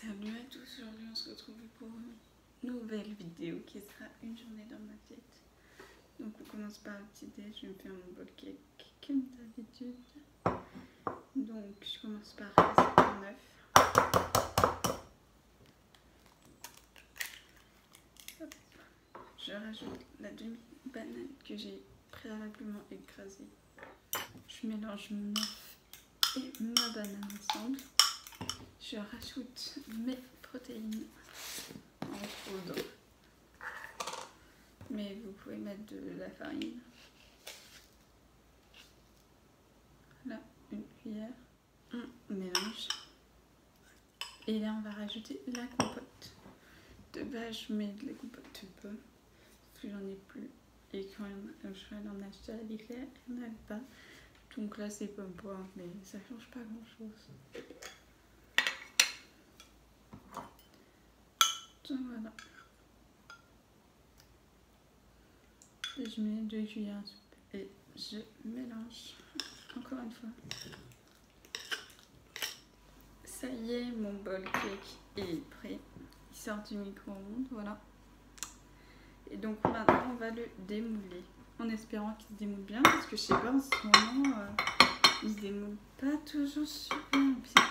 Salut à tous, aujourd'hui on se retrouve pour une nouvelle vidéo qui sera une journée dans ma tête. Donc on commence par le petit déj, je vais me faire mon bol cake comme d'habitude. Donc je commence par casser un œuf. Hop. Je rajoute la demi-banane que j'ai préalablement écrasée. Je mélange mon œuf et ma banane ensemble. Je rajoute mes protéines en poudre, mais vous pouvez mettre de la farine. Là, une cuillère. On mélange. Et là, on va rajouter la compote. De base, je mets de la compote de pomme, parce que j'en ai plus. Et quand je vais en acheter à l'éclair, il n'y en avait pas. Donc là, c'est pomme poire, mais ça change pas grand-chose. Donc voilà. Et je mets 2 cuillères à soupe et je mélange encore une fois. Ça y est, mon bol cake est prêt. Il sort du micro-ondes, voilà. Et donc maintenant on va le démouler en espérant qu'il se démoule bien, parce que je sais pas, en ce moment il se démoule pas toujours super bien.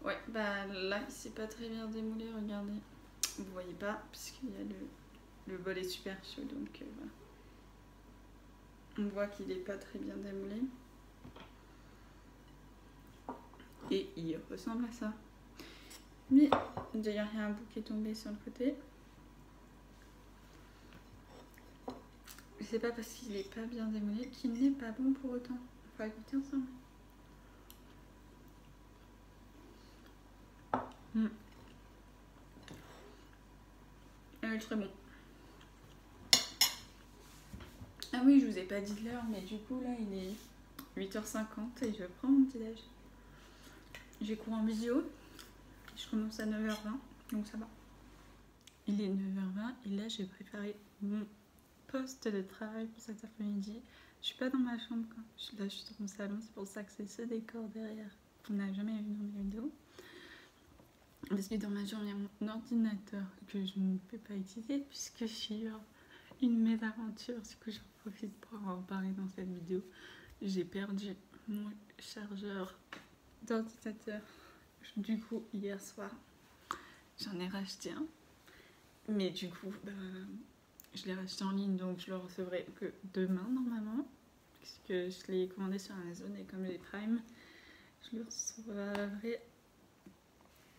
Ouais, bah là il s'est pas très bien démoulé, regardez. Vous voyez pas, puisqu'il y a le bol est super chaud, donc voilà. On voit qu'il est pas très bien démoulé. Et il ressemble à ça. Mais d'ailleurs il y a un bout qui est tombé sur le côté. C'est pas parce qu'il est pas bien démoulé qu'il n'est pas bon pour autant. On va goûter ensemble. Il est très bon. Ah oui, je vous ai pas dit l'heure, mais du coup là il est 8h50 et je prends mon petit déj. J'ai cours en visio. Je commence à 9h20, donc ça va. Il est 9h20 et là j'ai préparé mon poste de travail pour cet après-midi. Je suis pas dans ma chambre, là je suis dans mon salon, c'est pour ça que c'est ce décor derrière qu'on n'a jamais vu dans mes vidéos. Parce que dans ma chambre il y a mon ordinateur que je ne peux pas utiliser puisque je suis une mésaventure. Du coup j'en profite pour en parler dans cette vidéo. J'ai perdu mon chargeur d'ordinateur. Du coup hier soir j'en ai racheté un. Mais du coup je l'ai racheté en ligne, donc je le recevrai que demain normalement. Puisque je l'ai commandé sur Amazon et comme j'ai Prime, je le recevrai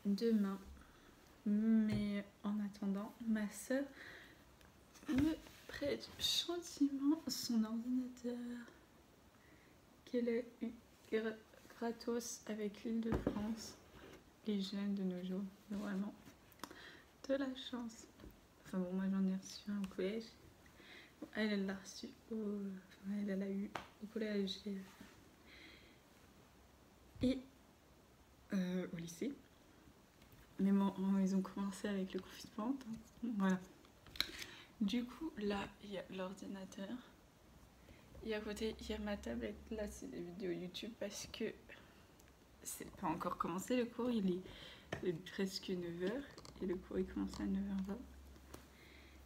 demain. Mais en attendant, ma soeur me prête gentiment son ordinateur qu'elle a eu gratos avec l'Île-de-France. Les jeunes de nos jours, vraiment de la chance. Enfin bon, moi j'en ai reçu un au collège. Bon, elle l'a reçu elle l'a eu au collège et au lycée. Mais bon, ils ont commencé avec le confinement. Voilà. Du coup, là, il y a l'ordinateur. Et à côté, il y a ma tablette. Là, c'est des vidéos YouTube parce que c'est pas encore commencé le cours. Il est presque 9h et le cours il commence à 9h20.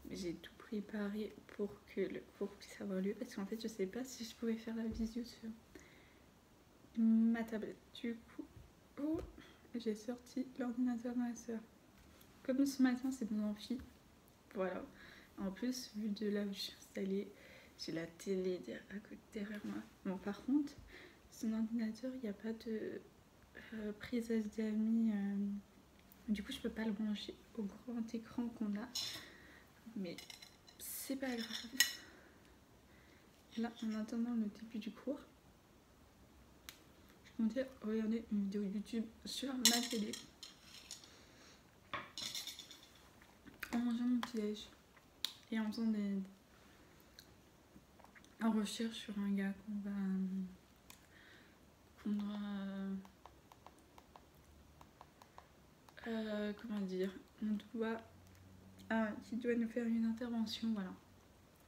Mais j'ai tout préparé pour que le cours puisse avoir lieu parce qu'en fait, je sais pas si je pouvais faire la visio sur ma tablette. Du coup, j'ai sorti l'ordinateur de ma soeur. Comme ce matin, c'est dans l'amphi. Voilà. En plus, vu de là où je suis installée, j'ai la télé derrière moi. Bon, par contre, son ordinateur, il n'y a pas de prise HDMI. Du coup, je peux pas le brancher au grand écran qu'on a. Mais c'est pas grave. Là, en attendant le début du cours, je comptais regarder une vidéo YouTube sur ma télé. En mangeant mon petit déj. Et en faisant en recherche sur un gars qu'on doit comment dire, on qui doit nous faire une intervention, voilà.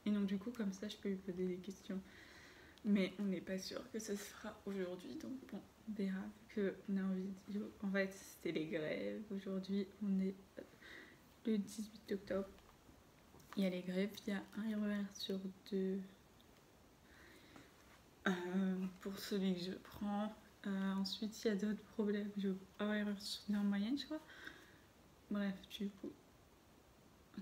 Et donc du coup, comme ça, je peux lui poser des questions. Mais on n'est pas sûr que ça se fera aujourd'hui, donc bon, on verra qu'on est en vidéo. En fait, c'était les grèves. Aujourd'hui, on est le 18 octobre. Il y a les grèves, il y a un RER sur 2 pour celui que je prends. Ensuite, il y a d'autres problèmes. Un RER sur 2 en moyenne, je crois. Bref, du coup,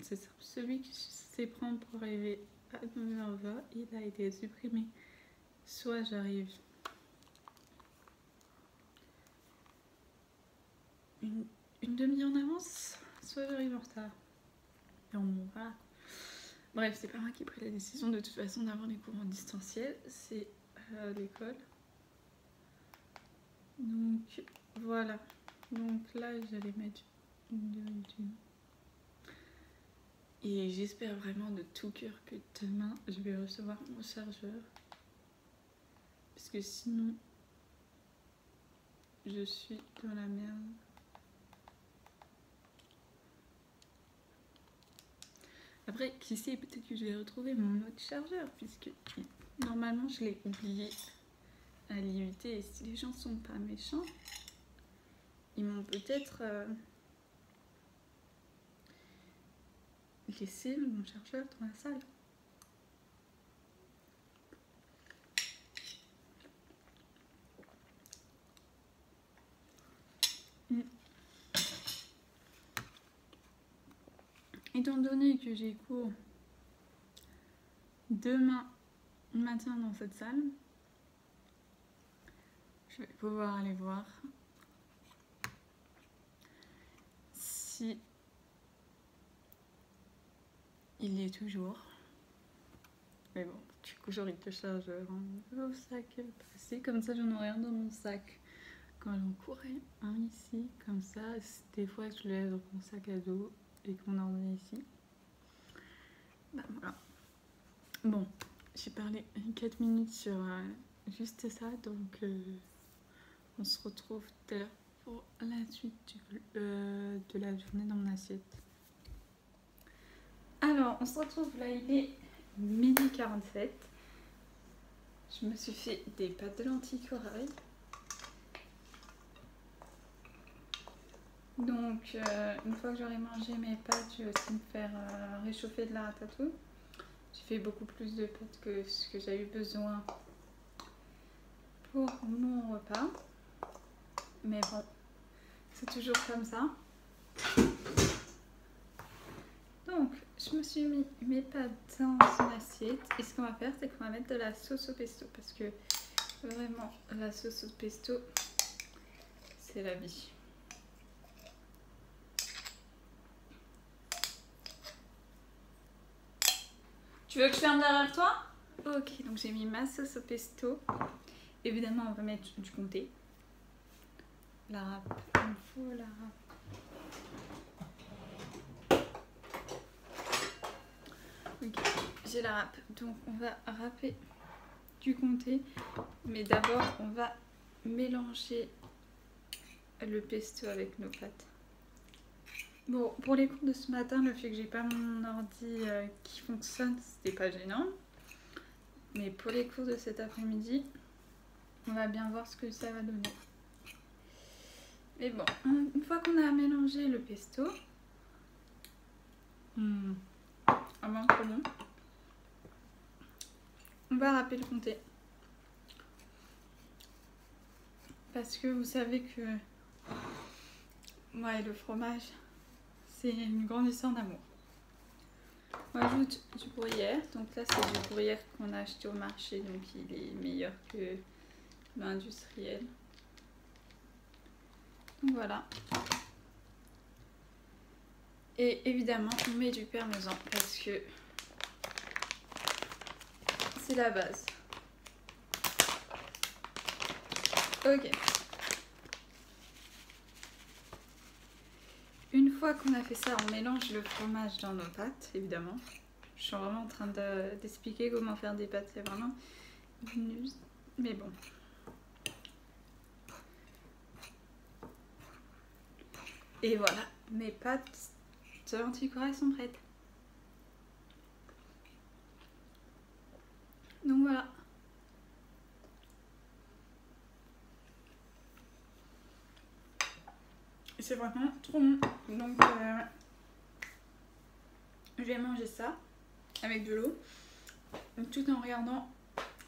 c'est ça. Celui que je sais prendre pour arriver à 9h20, il a été supprimé. Soit j'arrive une demi-heure en avance, soit j'arrive en retard. Et bon, voilà. Bref, c'est pas moi qui ai pris la décision de toute façon d'avoir les cours en distanciel, c'est l'école. Donc voilà. Donc là, j'allais mettre une durée d'une. Et j'espère vraiment de tout cœur que demain, je vais recevoir mon chargeur. Parce que sinon, je suis dans la merde. Après, qui sait, peut-être que je vais retrouver mon autre chargeur, puisque normalement, je l'ai oublié à l'IUT. Et si les gens sont pas méchants, ils m'ont peut-être laissé mon chargeur dans la salle. Étant donné que j'ai cours demain matin dans cette salle, je vais pouvoir aller voir si il y est toujours. Mais bon, du coup j'aurai le chargeur au sac passé, comme ça j'en aurai un dans mon sac quand j'en courais un ici, comme ça des fois je le laisse dans mon sac à dos et qu'on en est ici. Bah voilà. Bon, j'ai parlé 4 minutes sur juste ça, donc on se retrouve tout à l'heure pour la suite de la journée dans mon assiette. Alors, on se retrouve là, il est 12h47. Je me suis fait des pâtes de lentilles corail. Donc, une fois que j'aurai mangé mes pâtes, je vais aussi me faire réchauffer de la ratatouille. J'ai fait beaucoup plus de pâtes que ce que j'ai eu besoin pour mon repas. Mais bon, c'est toujours comme ça. Donc, je me suis mis mes pâtes dans une assiette. Et ce qu'on va faire, c'est qu'on va mettre de la sauce au pesto. Parce que vraiment, la sauce au pesto, c'est la vie. Tu veux que je ferme derrière toi? Ok, donc j'ai mis ma sauce au pesto. Évidemment, on va mettre du comté. La râpe, il me faut la râpe. Ok, j'ai la râpe. Donc on va râper du comté. Mais d'abord, on va mélanger le pesto avec nos pâtes. Bon, pour les cours de ce matin, le fait que j'ai pas mon ordi qui fonctionne, c'était pas gênant. Mais pour les cours de cet après-midi, on va bien voir ce que ça va donner. Mais bon, une fois qu'on a mélangé le pesto, vraiment trop bon, on va râper le comté. Parce que vous savez que moi et le fromage, c'est une grande histoire d'amour. On ajoute du gruyère. Donc là, c'est du gruyère qu'on a acheté au marché. Donc il est meilleur que l'industriel. Donc voilà. Et évidemment, on met du parmesan parce que c'est la base. Ok. Une fois qu'on a fait ça, on mélange le fromage dans nos pâtes, évidemment. Je suis vraiment en train d'expliquer comment faire des pâtes, c'est vraiment une use. Mais bon. Et voilà, mes pâtes ces lentilles sont prêtes. Donc voilà. C'est vraiment trop bon. Donc je vais manger ça avec de l'eau. Tout en regardant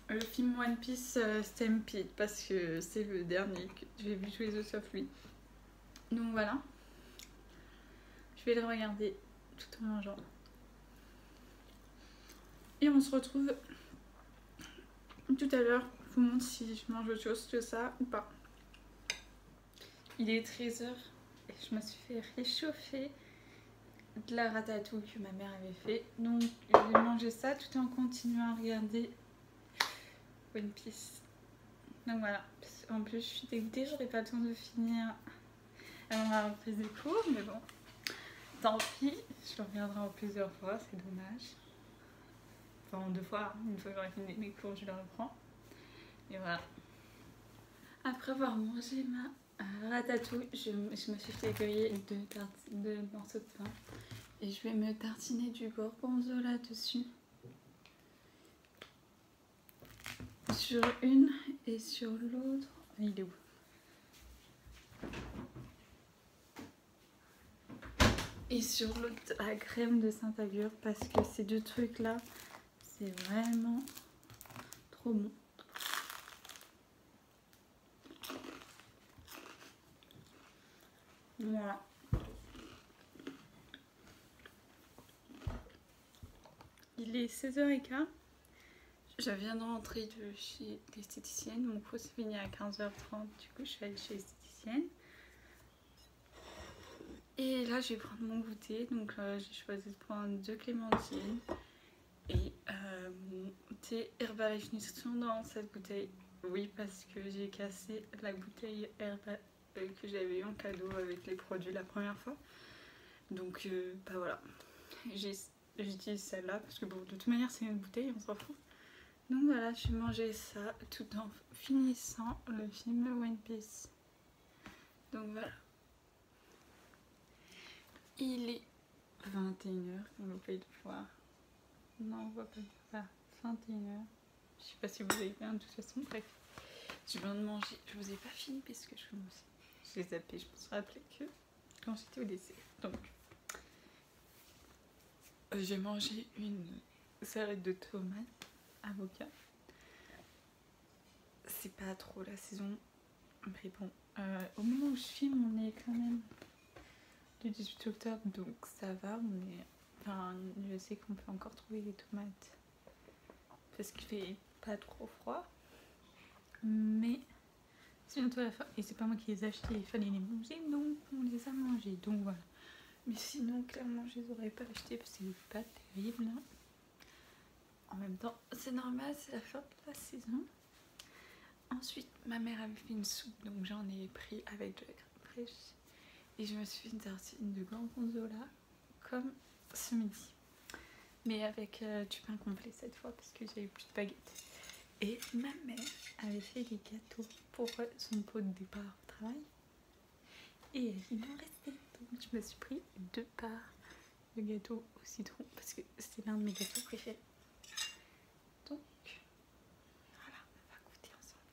le film One Piece Stampede. Parce que c'est le dernier que j'ai vu tous les autres sauf lui. Donc voilà. Je vais le regarder tout en mangeant. Et on se retrouve tout à l'heure. Je vous montre si je mange autre chose que ça ou pas. Il est 13h et je me suis fait réchauffer de la ratatouille que ma mère avait fait. Donc je vais manger ça tout en continuant à regarder One Piece. Donc voilà. En plus je suis dégoûtée, j'aurais pas le temps de finir avant la reprise des cours. Mais bon, tant pis. Je le regarderai en plusieurs fois, c'est dommage. Enfin en 2 fois, une fois que j'aurai fini mes cours je le reprends. Et voilà. Après avoir mangé ma ratatouille, je me suis fait griller 2 morceaux de pain. Et je vais me tartiner du gorgonzola dessus. Sur une et sur l'autre. Il est où? Et sur l'autre, la crème de Saint-Agur. Parce que ces 2 trucs là, c'est vraiment trop bon. Voilà. Il est 16h15. Je viens de rentrer de chez l'esthéticienne. Mon cours s'est fini à 15h30. Du coup, je suis allée chez l'esthéticienne. Et là, je vais prendre mon goûter. Donc, j'ai choisi de prendre 2 clémentines et mon thé Herbalife Nutrition dans cette bouteille. Oui, parce que j'ai cassé la bouteille Herbalife que j'avais eu en cadeau avec les produits la première fois. Donc, bah voilà. J'utilise celle-là parce que bon, de toute manière, c'est une bouteille, on s'en fout. Donc voilà, je vais manger ça tout en finissant le film One Piece. Donc voilà. Il est 21h, comme vous pouvez le voir. Non, on voit pas. 21h. Je sais pas si vous avez bien de toute façon. Bref, je viens de manger. Je vous ai pas fini parce que je les zappé. Je me suis rappelé que quand j'étais au lycée. Donc, j'ai mangé une salade de tomates, avocat. C'est pas trop la saison. Mais bon, au moment où je filme, on est quand même du 18 octobre, donc ça va. Enfin, je sais qu'on peut encore trouver des tomates parce qu'il fait pas trop froid. Mais c'est bientôt la fin. Et c'est pas moi qui les ai achetés, il fallait les manger, donc on les a mangés. Donc voilà. Mais sinon, clairement, je les aurais pas achetés parce que c'est pas terrible. Hein. En même temps, c'est normal, c'est la fin de la saison. Ensuite, ma mère avait fait une soupe, donc j'en ai pris avec de la crème fraîche. Et je me suis fait une tartine de gorgonzola comme ce midi. Mais avec du pain complet cette fois parce que j'avais plus de baguettes. Et ma mère avait fait des gâteaux pour son pot de départ au travail. Et il m'en restait. Donc je me suis pris 2 parts de gâteau au citron parce que c'est l'un de mes gâteaux préférés. Donc voilà, on va goûter ensemble.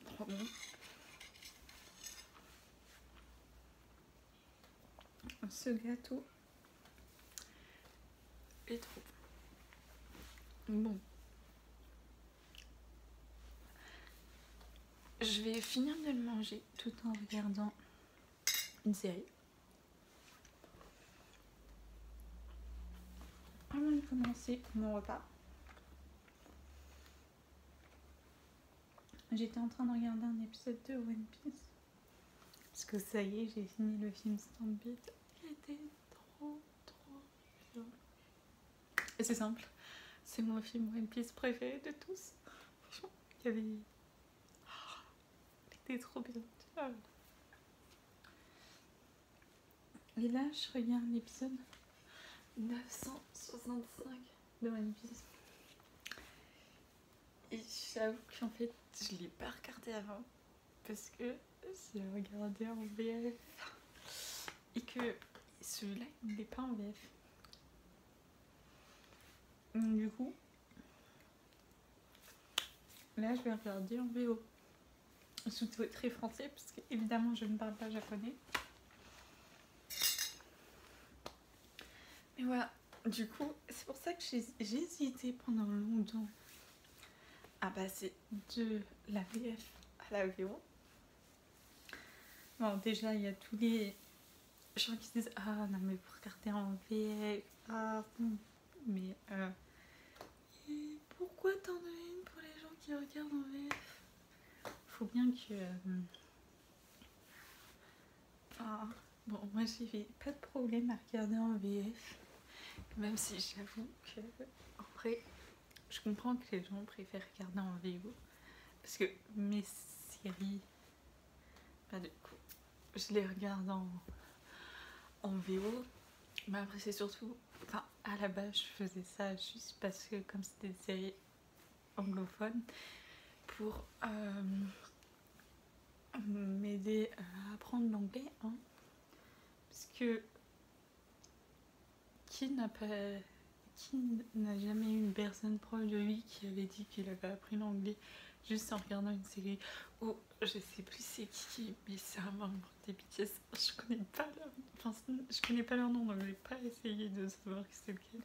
Trop bon. Ce gâteau est trop bon. Je vais finir de le manger tout en regardant une série. Avant de commencer mon repas, j'étais en train de regarder un épisode de One Piece. Parce que ça y est, j'ai fini le film Stampede. Il était trop bien. Et c'est simple, c'est mon film One Piece préféré de tous. Franchement, il était trop bien. Et là, je regarde l'épisode 965 de One Piece. j'avoue qu'en fait, je l'ai pas regardé avant. Parce que j'ai regardé en VF. Et que celui-là, il n'est pas en VF. Donc, du coup, là, je vais regarder en VO. Sous-titré français, parce que évidemment, je ne parle pas japonais. Mais voilà, du coup, c'est pour ça que j'ai hésité pendant longtemps à passer de la VF à la VO. Bon, déjà, il y a tous les gens qui disent ah non, mais pour regarder en VF, ah bon. Mais et pourquoi t'en as une pour les gens qui regardent en VF? Faut bien que. Ah, bon, moi j'ai pas de problème à regarder en VF, même si j'avoue que, en vrai, je comprends que les gens préfèrent regarder en VO, parce que mes séries, bah du coup, je les regarde en VO, mais après c'est surtout, enfin à la base je faisais ça juste parce que comme c'était des séries anglophones, pour m'aider à apprendre l'anglais, hein, parce que qui n'a jamais eu une personne proche de lui qui avait dit qu'il avait appris l'anglais juste en regardant une série? Oh, je sais plus c'est qui, mais c'est un membre des BTS. Je connais pas leur nom, donc je vais pas essayer de savoir qui c'est lequel.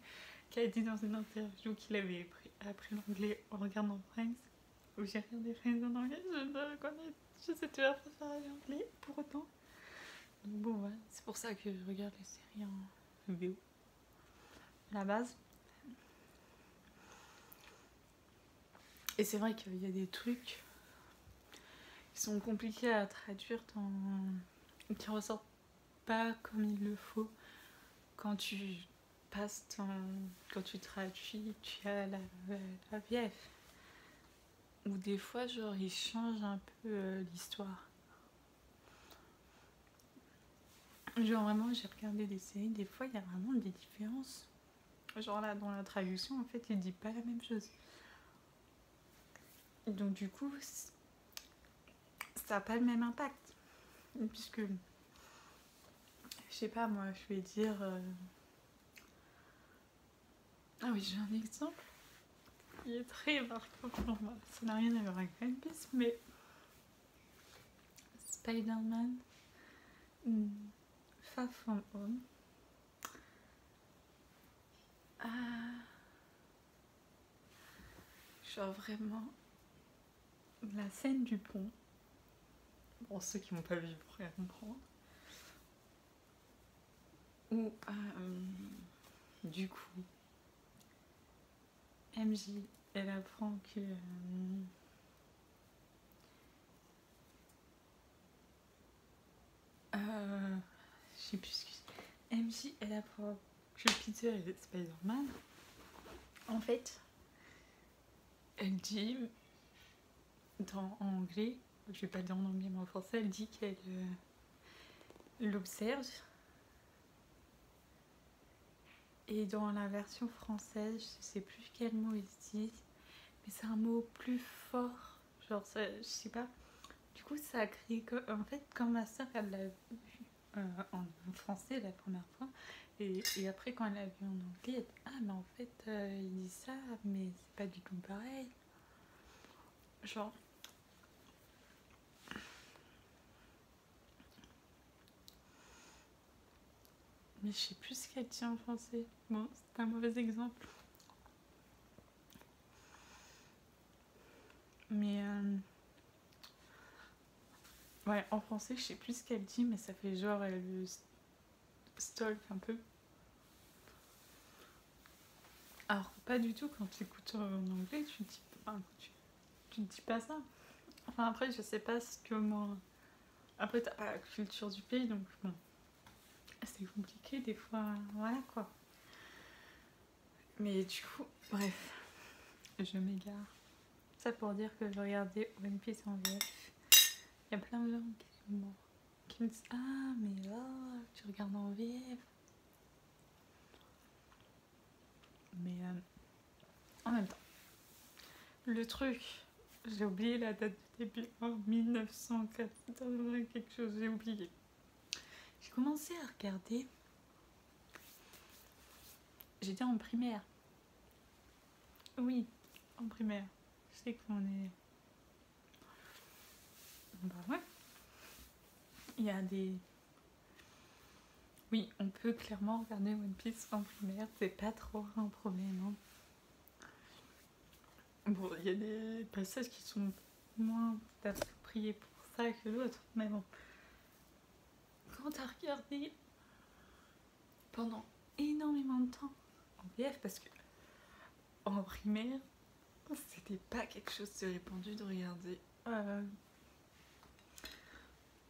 Qui a dit dans une interview qu'il avait appris l'anglais en regardant Friends. Ou j'ai regardé Friends en anglais, je sais toujours pas faire l'anglais pour autant. Donc bon, voilà, c'est pour ça que je regarde les séries en VO. À la base. Et c'est vrai qu'il y a des trucs qui sont compliqués à traduire, qui ressortent pas comme il le faut quand tu quand tu traduis, tu as la VF. Ou des fois, genre, ils changent un peu l'histoire. Genre, vraiment, j'ai regardé des séries, des fois, il y a vraiment des différences. Genre là, dans la traduction, en fait, il dit pas la même chose. Donc du coup, ça n'a pas le même impact. Puisque, je sais pas, moi, je vais dire... Ah oui, j'ai un exemple qui est très marquant pour moi. Ça n'a rien à voir avec One Piece, mais... Spider-Man Far From Home. Genre vraiment... La scène du pont. Bon, ceux qui m'ont pas vu pourraient comprendre. Où, du coup, MJ, elle apprend que... je sais plus ce que... MJ, elle apprend que Peter est Spider-Man. En fait, elle dit... en anglais, je vais pas le dire en anglais mais en français, elle dit qu'elle l'observe. Et dans la version française, je sais plus quel mot ils disent, mais c'est un mot plus fort. Genre, ça, je sais pas. Du coup, ça a créé. En fait, quand ma soeur, elle l'a vu en français la première fois, et après, quand elle l'a vu en anglais, elle dit ah, mais en fait, il dit ça, mais c'est pas du tout pareil. Genre. Mais je sais plus ce qu'elle dit en français. Bon, c'est un mauvais exemple. Mais ouais, en français, je sais plus ce qu'elle dit, mais ça fait genre elle le stalk un peu. Alors, pas du tout quand tu écoutes en anglais, tu te dis pas ça. Enfin, après, je sais pas comment. Après, t'as pas la culture du pays, donc bon. C'est compliqué des fois, voilà quoi. Mais du coup, bref, je m'égare. Ça pour dire que je regardais One Piece en VF. Il y a plein de gens qui me disent ah, mais là, tu regardes en VF. Mais en même temps, le truc J'ai oublié la date de début. En 1980 quelque chose, j'ai oublié. J'ai commencé à regarder. J'étais en primaire. Oui, en primaire. Je sais qu'on est... Bah ouais. Il y a des... Oui, on peut clairement regarder One Piece en primaire. C'est pas trop un problème. Hein. Bon, il y a des passages qui sont moins appropriés pour ça que d'autres. Mais bon. Quand t'as regardé pendant énormément de temps en VF, parce que en primaire, c'était pas quelque chose de répandu de regarder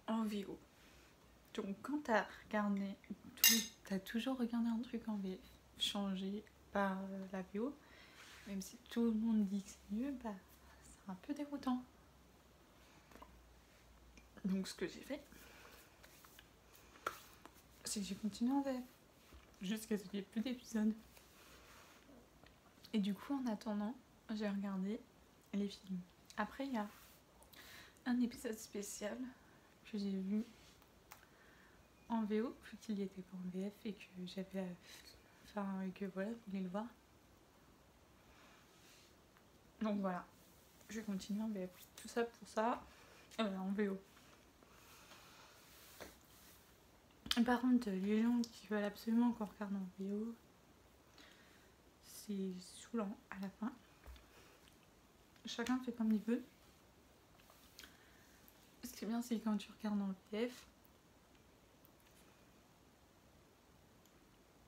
en VO. Donc quand t'as regardé, t'as toujours regardé un truc en VF, changé par la VO, même si tout le monde dit que c'est mieux, bah c'est un peu déroutant. Donc ce que j'ai fait, c'est que j'ai continué en VF jusqu'à ce qu'il n'y ait plus d'épisodes. Et du coup, en attendant, j'ai regardé les films. Après, il y a un épisode spécial que j'ai vu en VO, vu qu'il y était pas en VF et que j'avais... Enfin, et que voilà, je voulais le voir. Donc voilà, je vais continuer en VF. Tout ça pour ça, en VO. Par contre, les gens qui veulent absolument qu'on regarde en VO, c'est saoulant à la fin. Chacun fait comme il veut. Ce qui est bien, c'est que quand tu regardes en VF,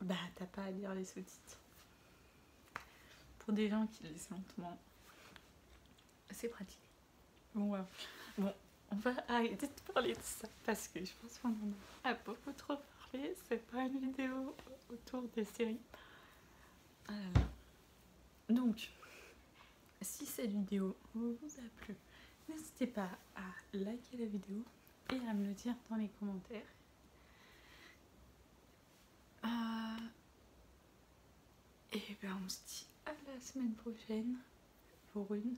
bah t'as pas à lire les sous-titres. Pour des gens qui lisent lentement, c'est pratique. Bon, voilà. Bon, on va arrêter de parler de ça parce que je pense qu'on en a beaucoup trop parlé. C'est pas une vidéo autour des séries. Ah là là. Donc, si cette vidéo vous a plu, n'hésitez pas à liker la vidéo et à me le dire dans les commentaires. Et bien on se dit à la semaine prochaine pour une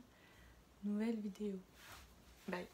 nouvelle vidéo. Bye.